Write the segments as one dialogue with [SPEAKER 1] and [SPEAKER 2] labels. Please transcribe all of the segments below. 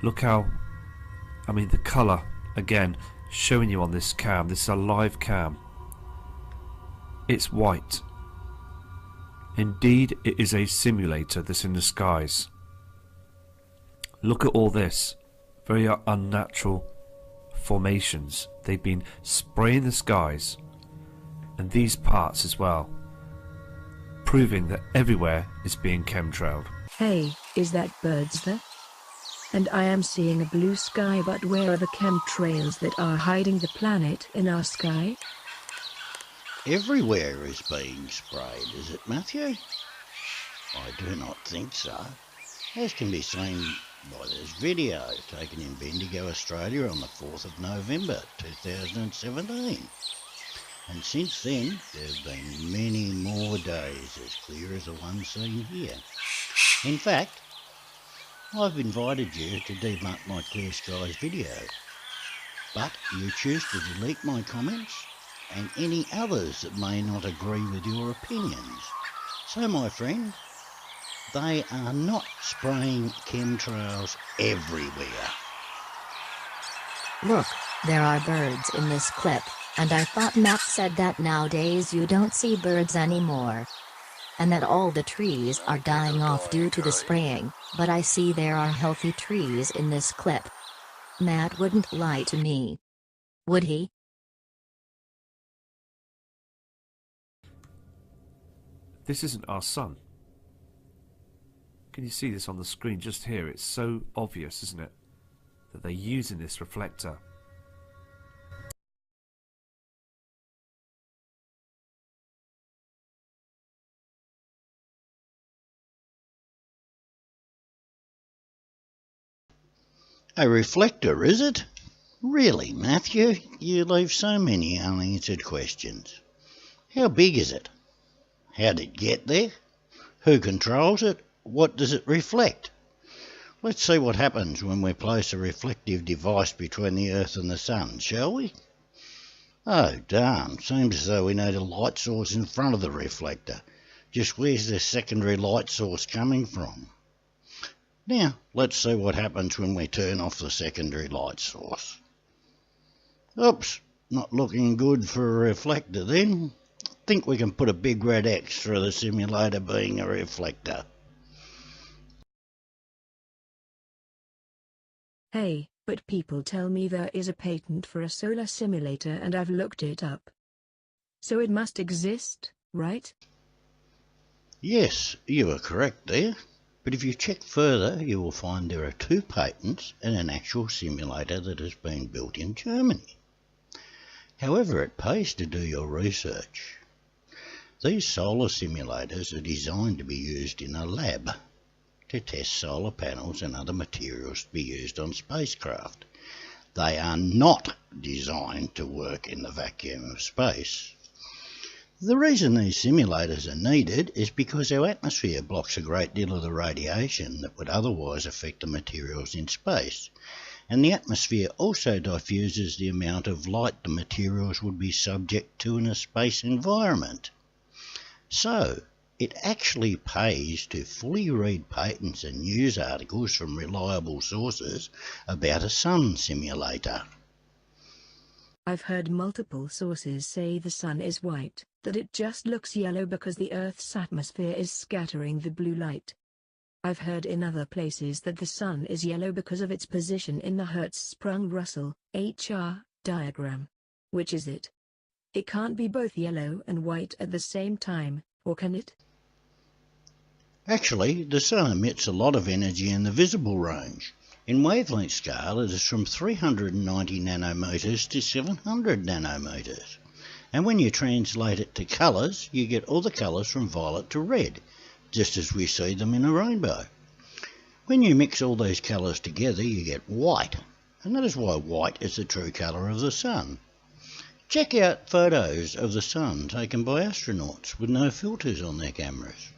[SPEAKER 1] Look how, I mean, the colour, again, showing you on this cam. This is a live cam. It's white. Indeed, it is a simulator that's in the skies. Look at all this. Very unnatural formations. They've been spraying the skies. And these parts as well. Proving that everywhere is being chemtrailed.
[SPEAKER 2] Hey, is that birds there? And I am seeing a blue sky, but where are the chemtrails that are hiding the planet in our sky?
[SPEAKER 3] Everywhere is being sprayed, is it, Matthew? I do not think so. As can be seen by this video taken in Bendigo, Australia on the 4th of November 2017. And since then, there have been many more days as clear as the one seen here. In fact, I've invited you to debunk my Clear Skies video, but you choose to delete my comments and any others that may not agree with your opinions. So, my friend, they are not spraying chemtrails everywhere.
[SPEAKER 4] Look, there are birds in this clip, and I thought Matt said that nowadays you don't see birds anymore. And that all the trees are dying off due to the spraying, but I see there are healthy trees in this clip. Matt wouldn't lie to me. Would he?
[SPEAKER 1] This isn't our sun. Can you see this on the screen just here? It's so obvious, isn't it? That they're using this reflector.
[SPEAKER 3] A reflector, is it? Really, Matthew, you leave so many unanswered questions. How big is it? How did it get there? Who controls it? What does it reflect? Let's see what happens when we place a reflective device between the Earth and the Sun, shall we? Oh, darn, seems as though we need a light source in front of the reflector. Just where's the secondary light source coming from? Now, let's see what happens when we turn off the secondary light source. Oops, not looking good for a reflector then. Think we can put a big red X through the simulator being a reflector.
[SPEAKER 2] Hey, but people tell me there is a patent for a solar simulator and I've looked it up. So it must exist, right?
[SPEAKER 3] Yes, you are correct there. But if you check further, you will find there are 2 patents and an actual simulator that has been built in Germany. However, it pays to do your research. These solar simulators are designed to be used in a lab to test solar panels and other materials to be used on spacecraft. They are not designed to work in the vacuum of space. The reason these simulators are needed is because our atmosphere blocks a great deal of the radiation that would otherwise affect the materials in space, and the atmosphere also diffuses the amount of light the materials would be subject to in a space environment. So, it actually pays to fully read patents and news articles from reliable sources about a sun simulator.
[SPEAKER 2] I've heard multiple sources say the sun is white, that it just looks yellow because the Earth's atmosphere is scattering the blue light. I've heard in other places that the sun is yellow because of its position in the Hertzsprung-Russell (HR) diagram. Which is it? It can't be both yellow and white at the same time, or can it?
[SPEAKER 3] Actually, the sun emits a lot of energy in the visible range. In wavelength scale, it is from 390 nanometers to 700 nanometers. And when you translate it to colours, you get all the colours from violet to red, just as we see them in a rainbow. When you mix all those colours together, you get white, and that is why white is the true colour of the sun. Check out photos of the sun taken by astronauts with no filters on their cameras.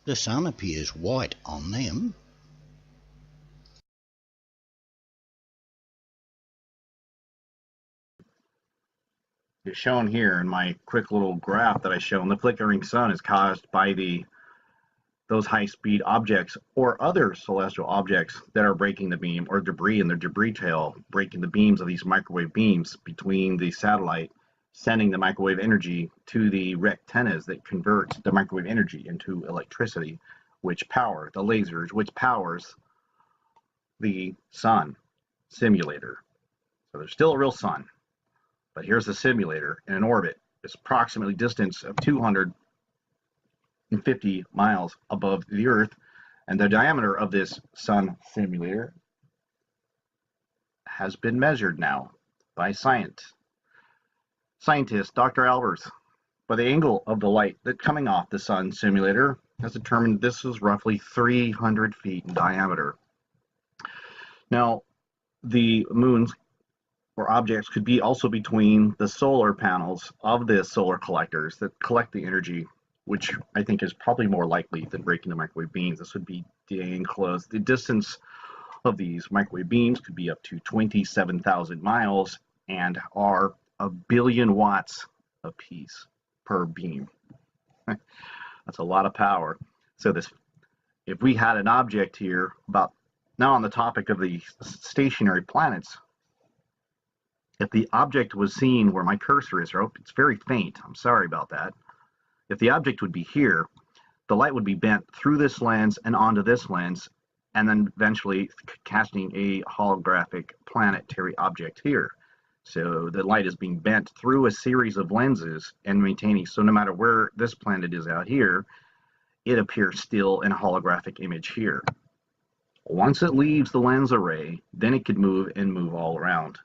[SPEAKER 3] The sun appears white on them.
[SPEAKER 5] It's shown here in my quick little graph that I shown. The flickering sun is caused by the those high-speed objects or other celestial objects that are breaking the beam, or debris in the debris tail breaking the beams of these microwave beams between the satellite, sending the microwave energy to the antennas that converts the microwave energy into electricity, which power the lasers, which powers the sun simulator. So there's still a real sun, but here's the simulator in an orbit. It's approximately distance of 250 miles above the Earth, and the diameter of this sun simulator has been measured now by scientist Dr. Albers. By the angle of the light that coming off the sun simulator has determined this is roughly 300 feet in diameter. Now, the moons or objects could be also between the solar panels of the solar collectors that collect the energy, which I think is probably more likely than breaking the microwave beams. This would be enclosed. The distance of these microwave beams could be up to 27,000 miles and are 1 billion watts apiece per beam. That's a lot of power. So this, if we had an object here, about now on the topic of the stationary planets, if the object was seen where my cursor is, or it's very faint, I'm sorry about that. If the object would be here, the light would be bent through this lens and onto this lens, and then eventually casting a holographic planetary object here. So the light is being bent through a series of lenses and maintaining, so no matter where this planet is out here, it appears still in a holographic image here. Once it leaves the lens array, then it could move and move all around.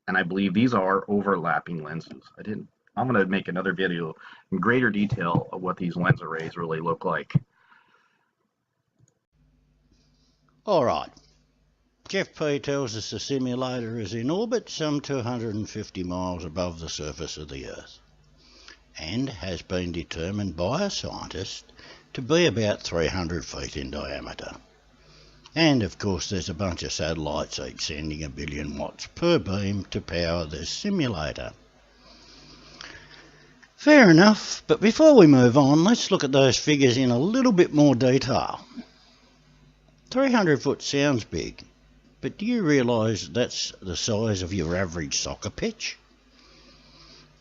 [SPEAKER 5] And I believe these are overlapping lenses. I'm going to make another video in greater detail of what these lens arrays really look like.
[SPEAKER 3] All right. Jeff P tells us the simulator is in orbit some 250 miles above the surface of the Earth and has been determined by a scientist to be about 300 feet in diameter. And of course there's a bunch of satellites each sending 1 billion watts per beam to power this simulator. Fair enough, but before we move on, let's look at those figures in a little bit more detail. 300 foot sounds big, but do you realise that's the size of your average soccer pitch?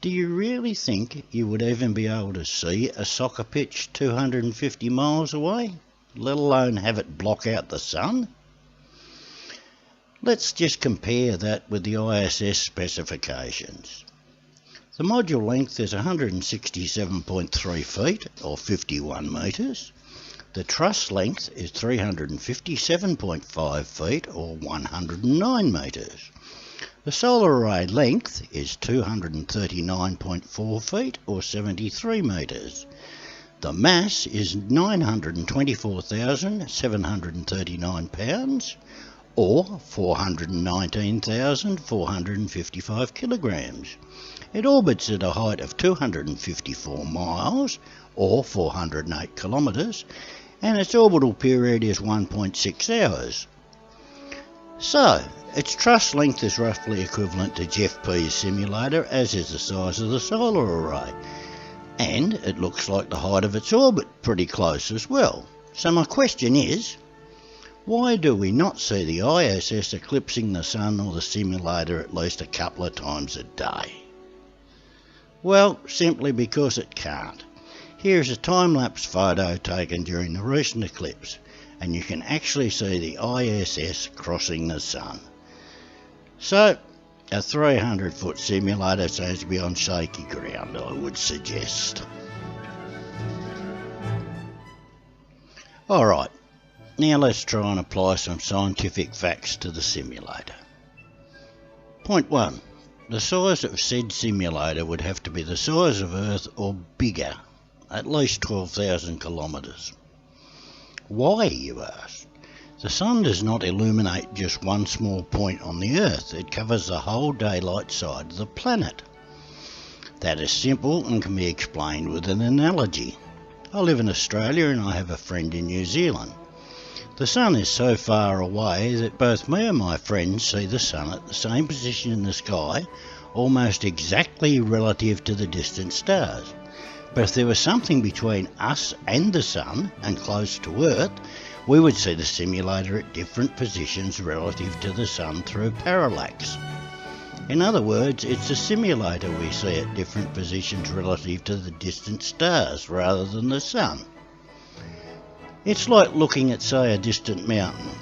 [SPEAKER 3] Do you really think you would even be able to see a soccer pitch 250 miles away, let alone have it block out the sun? Let's just compare that with the ISS specifications. The module length is 167.3 feet, or 51 metres. The truss length is 357.5 feet, or 109 metres. The solar array length is 239.4 feet, or 73 metres. The mass is 924,739 pounds, or 419,455 kilograms. It orbits at a height of 254 miles, or 408 kilometres, and its orbital period is 1.6 hours. So, its truss length is roughly equivalent to Jeff P's simulator, as is the size of the solar array. And it looks like the height of its orbit pretty close as well. So my question is, why do we not see the ISS eclipsing the sun or the simulator at least a couple of times a day? Well, simply because it can't. Here's a time-lapse photo taken during the recent eclipse, and you can actually see the ISS crossing the sun. So, a 300-foot simulator seems to be on shaky ground, I would suggest. Alright, now let's try and apply some scientific facts to the simulator. Point 1. The size of said simulator would have to be the size of Earth or bigger, at least 12,000 kilometres. Why, you ask? The sun does not illuminate just one small point on the Earth, it covers the whole daylight side of the planet. That is simple and can be explained with an analogy. I live in Australia and I have a friend in New Zealand. The sun is so far away that both me and my friends see the sun at the same position in the sky, almost exactly relative to the distant stars. But if there was something between us and the Sun and close to Earth, we would see the simulator at different positions relative to the Sun through parallax. In other words, it's the simulator we see at different positions relative to the distant stars rather than the Sun. It's like looking at, say, a distant mountain.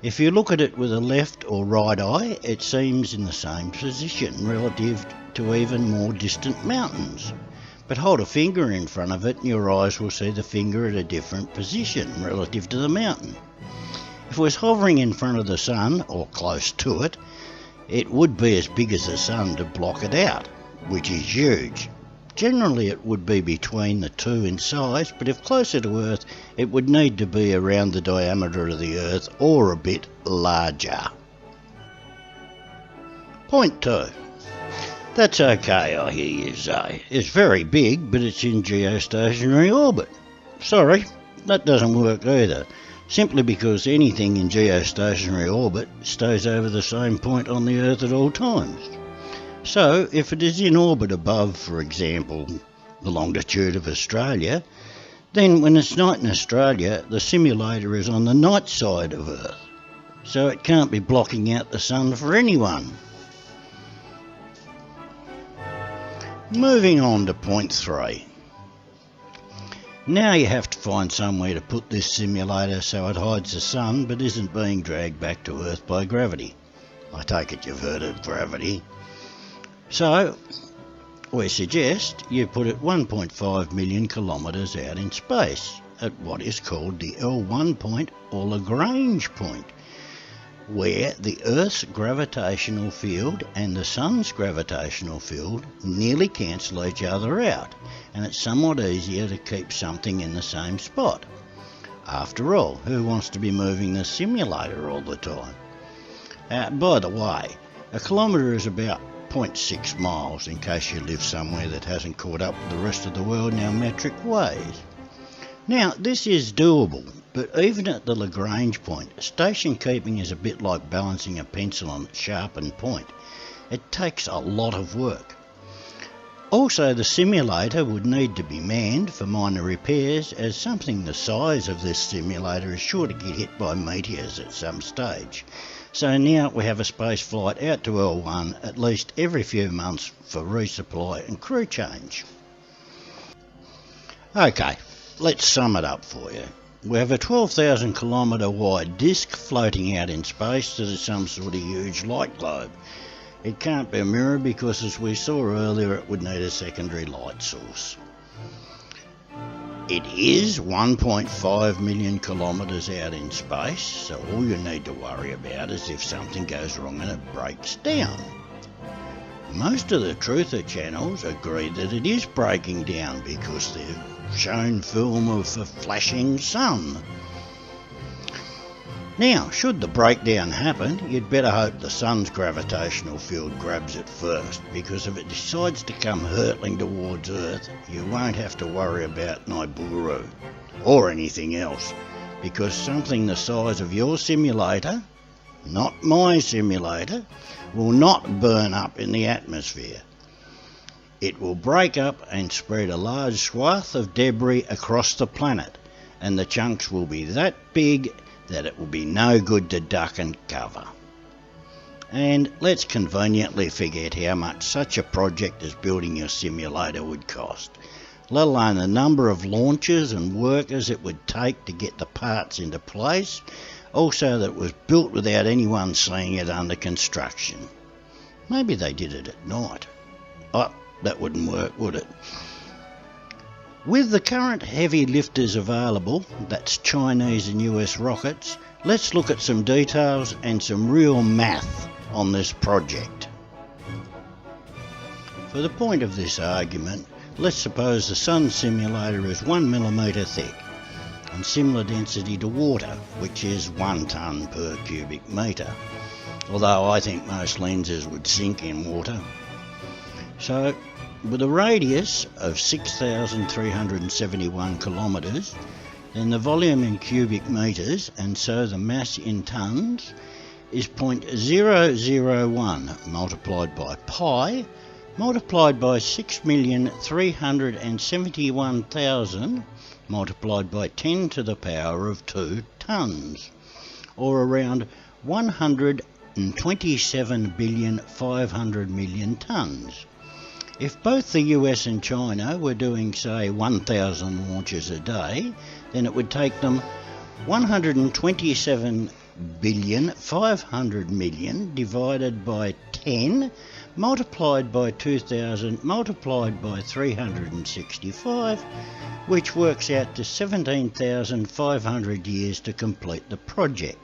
[SPEAKER 3] If you look at it with a left or right eye, it seems in the same position relative to even more distant mountains. But hold a finger in front of it and your eyes will see the finger at a different position relative to the mountain. If it was hovering in front of the Sun, or close to it, it would be as big as the Sun to block it out, which is huge. Generally it would be between the two in size, but if closer to Earth, it would need to be around the diameter of the Earth or a bit larger. Point 2. That's okay, I hear you say. It's very big, but it's in geostationary orbit. Sorry, that doesn't work either. Simply because anything in geostationary orbit stays over the same point on the Earth at all times. So, if it is in orbit above, for example, the longitude of Australia, then when it's night in Australia, the simulator is on the night side of Earth. So it can't be blocking out the Sun for anyone. Moving on to point 3. Now you have to find somewhere to put this simulator so it hides the Sun but isn't being dragged back to Earth by gravity. I take it you've heard of gravity. So, we suggest you put it 1.5 million kilometres out in space at what is called the L1 point or Lagrange point, where the Earth's gravitational field and the Sun's gravitational field nearly cancel each other out, and it's somewhat easier to keep something in the same spot. After all, who wants to be moving the simulator all the time? By the way, a kilometre is about 0.6 miles in case you live somewhere that hasn't caught up with the rest of the world in our metric ways. Now, this is doable, but even at the Lagrange point, station keeping is a bit like balancing a pencil on its sharpened point. It takes a lot of work. Also, the simulator would need to be manned for minor repairs, as something the size of this simulator is sure to get hit by meteors at some stage. So now we have a space flight out to L1 at least every few months for resupply and crew change. Okay, let's sum it up for you. We have a 12,000 kilometre wide disk floating out in space that is some sort of huge light globe. It can't be a mirror because, as we saw earlier, it would need a secondary light source. It is 1.5 million kilometres out in space, so all you need to worry about is if something goes wrong and it breaks down. Most of the truther channels agree that it is breaking down because they've shown film of a flashing sun. Now, should the breakdown happen, you'd better hope the Sun's gravitational field grabs it first, because if it decides to come hurtling towards Earth, you won't have to worry about Nibiru or anything else, because something the size of your simulator, not my simulator, will not burn up in the atmosphere. It will break up and spread a large swath of debris across the planet, and the chunks will be that big that it will be no good to duck and cover. And let's conveniently forget how much such a project as building your simulator would cost, let alone the number of launches and workers it would take to get the parts into place, also that it was built without anyone seeing it under construction. Maybe they did it at night. Oh, that wouldn't work, would it? With the current heavy lifters available, that's Chinese and US rockets, let's look at some details and some real math on this project. For the point of this argument, let's suppose the Sun simulator is 1 millimetre thick and similar density to water, which is 1 tonne per cubic metre, although I think most lenses would sink in water. So, with a radius of 6,371 kilometres, then the volume in cubic metres, and so the mass in tonnes, is 0.001 multiplied by pi multiplied by 6,371,000 multiplied by 10 to the power of 2 tonnes, or around 127,500,000,000 tonnes. If both the US and China were doing, say, 1,000 launches a day, then it would take them 127,500,000,000 divided by 10 multiplied by 2,000 multiplied by 365, which works out to 17,500 years to complete the project.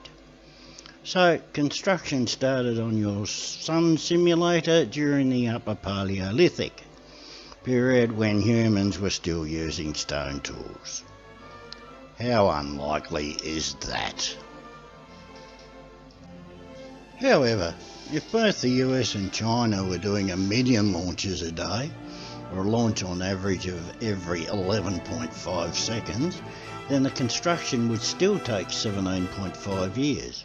[SPEAKER 3] So construction started on your sun simulator during the Upper Paleolithic period when humans were still using stone tools. How unlikely is that? However, if both the US and China were doing 1,000,000 launches a day, or a launch on average of every 11.5 seconds, then the construction would still take 17.5 years.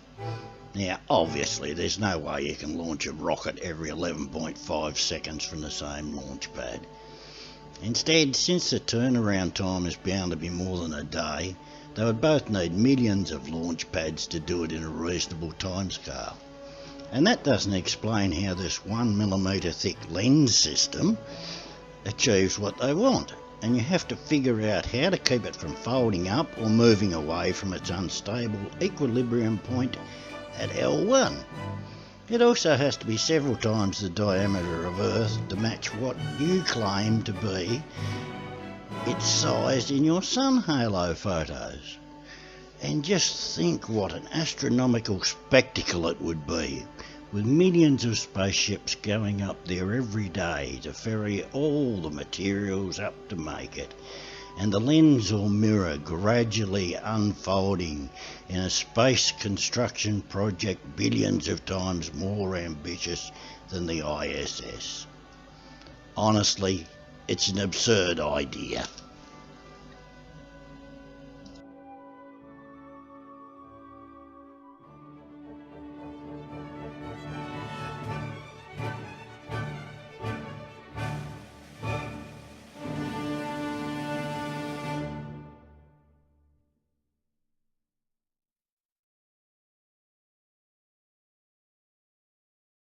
[SPEAKER 3] Now, obviously, there's no way you can launch a rocket every 11.5 seconds from the same launch pad. Instead, since the turnaround time is bound to be more than a day, they would both need millions of launch pads to do it in a reasonable timescale. And that doesn't explain how this 1mm thick lens system achieves what they want. And you have to figure out how to keep it from folding up or moving away from its unstable equilibrium point at L1. It also has to be several times the diameter of Earth to match what you claim to be its size in your sun halo photos. And just think what an astronomical spectacle it would be, with millions of spaceships going up there every day to ferry all the materials up to make it, and the lens or mirror gradually unfolding in a space construction project billions of times more ambitious than the ISS. Honestly, it's an absurd idea.